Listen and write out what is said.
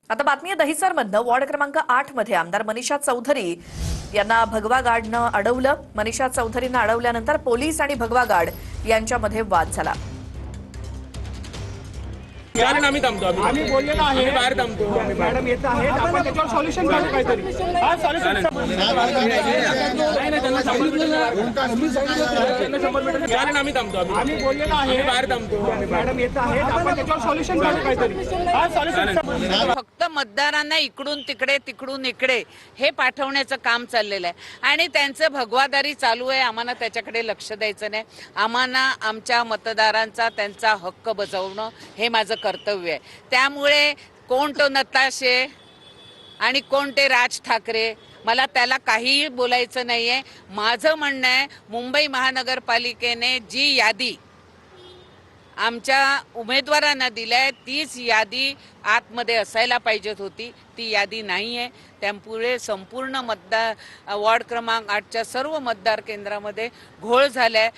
आता बातमी आहे दहिसरमधनं. वॉर्ड क्रमांक 8 मध्ये आमदार मनीषा चौधरी यांना भगवा गार्डनं अडवलं. मनीषा चौधरींना अडवल्यानंतर पोलीस आणि भगवा गार्ड यांच्यामध्ये वाद झाला. कारण आम्ही थांबतो, आम्ही बोललेलो आहे, आम्ही बाहेर थांबतो. मॅडम येत आहेत, आपण त्याच्यावर सोल्युशन काढू काहीतरी. हा कारण आम्ही थांबतो, आम्ही बोललेलो आहे, आम्ही बाहेर थांबतो. मॅडम येत आहेत, आपण त्याच्यावर सोल्युशन काढू काहीतरी. हा सोल्युशन. फक्त मतदारांना इकडून तिकडे तिकडून इकडे हे पाठवण्याचं काम चाललेलं आहे आणि त्यांचं भगवादारी चालू आहे. आम्हाला त्याच्याकडे लक्ष द्यायचं नाही. आम्हाला आमच्या मतदारांचा त्यांचा हक्क बजावणं हे माझं कर्तव्य आहे. त्यामुळे कोण तो नताशे आणि कोण ते राज ठाकरे, मला त्याला काहीही बोलायचं नाहीये. माझं म्हणणं आहे, मुंबई महानगरपालिकेने जी यादी आमच्या उमेदवारांना दिलाय तीच यादी आतमध्ये असायला पाहिजेत होती. ती यादी नाही आहे. त्यामुळे संपूर्ण वॉर्ड क्रमांक 8च्या सर्व मतदार केंद्रामध्ये घोळ झालाय.